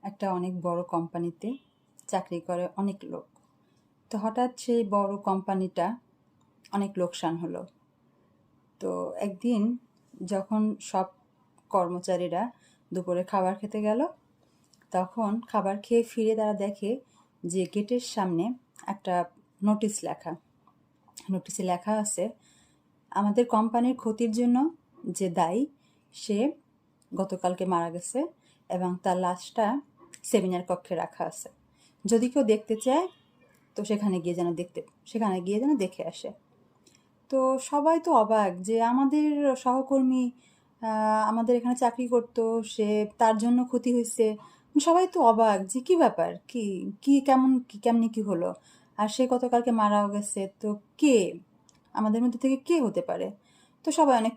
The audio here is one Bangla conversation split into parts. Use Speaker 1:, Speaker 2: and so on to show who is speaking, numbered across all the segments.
Speaker 1: একটা অনেক বড় কোম্পানিতে চাকরি করে অনেক লোক। তো হঠাৎ সেই বড় কোম্পানিটা অনেক লোকসান হলো। তো একদিন যখন সব কর্মচারীরা দুপুরে খাবার খেতে গেল, তখন খাবার খেয়ে ফিরে তারা দেখে যে গেটের সামনে একটা নোটিশে লেখা আছে, আমাদের কোম্পানির ক্ষতির জন্য যে দায়ী সে গতকালকে মারা গেছে এবং তার লাশটা সেমিনার কক্ষে রাখা আছে। যদি কেউ দেখতে চায় তো সেখানে গিয়ে যেন দেখে আসে। তো সবাই তো অবাক যে আমাদের সহকর্মী আমাদের এখানে চাকরি করতো, সে তার জন্য ক্ষতি হয়েছে। সবাই তো অবাক যে কি ব্যাপার, কেমনি কি হলো, আর সে গতকালকে মারাও গেছে। তো কে আমাদের মধ্যে থেকে কে হতে পারে? তো সবাই অনেক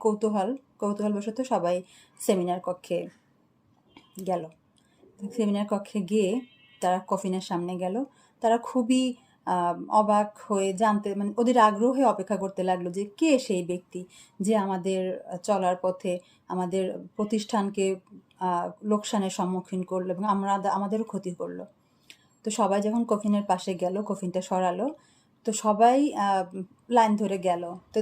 Speaker 1: কৌতূহলবশত সবাই সেমিনার কক্ষে গেল। সেমিনার কক্ষে গিয়ে তারা কফিনের সামনে গেল। তারা খুবই অবাক হয়ে মানে ওদের আগ্রহে অপেক্ষা করতে লাগলো যে কে সেই ব্যক্তি যে আমাদের চলার পথে আমাদের প্রতিষ্ঠানকে লোকসানের সম্মুখীন করলো এবং আমাদেরও ক্ষতি করলো। তো সবাই যখন কফিনের পাশে গেল, কফিনটা সরালো, তো সবাই লাইন ধরে গেল। তো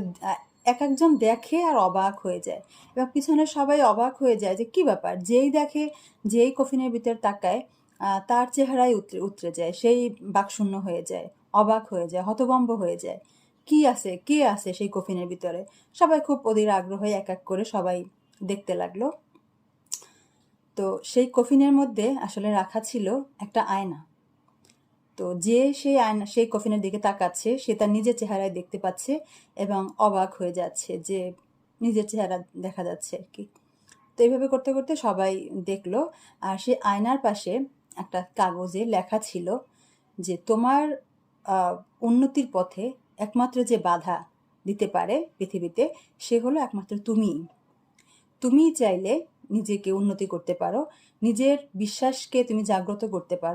Speaker 1: এক একজন দেখে আর অবাক হয়ে যায়, এবার পিছনে সবাই অবাক হয়ে যায় যে কি ব্যাপার। যেই কফিনের ভিতর তাকায় তার চেহারাই উতরে যায়, সেই বাকশূন্য হয়ে যায়, অবাক হয়ে যায়, হতভম্ব হয়ে যায়। কে আছে সেই কফিনের ভিতরে? সবাই খুব অধীর আগ্রহে এক এক করে সবাই দেখতে লাগলো। তো সেই কফিনের মধ্যে আসলে রাখা ছিল একটা আয়না। তো সেই কফিনের দিকে তাকাচ্ছে, সে তার নিজের চেহারায় দেখতে পাচ্ছে এবং অবাক হয়ে যাচ্ছে যে নিজের চেহারা দেখা যাচ্ছে আর কি। তো এইভাবে করতে করতে সবাই দেখলো, আর সেই আয়নার পাশে একটা কাগজে লেখা ছিল যে তোমার উন্নতির পথে একমাত্র যে বাধা দিতে পারে পৃথিবীতে সে হলো একমাত্র তুমিই চাইলে নিজেকে উন্নতি করতে পারো, নিজের বিশ্বাসকে তুমি জাগ্রত করতে পারো।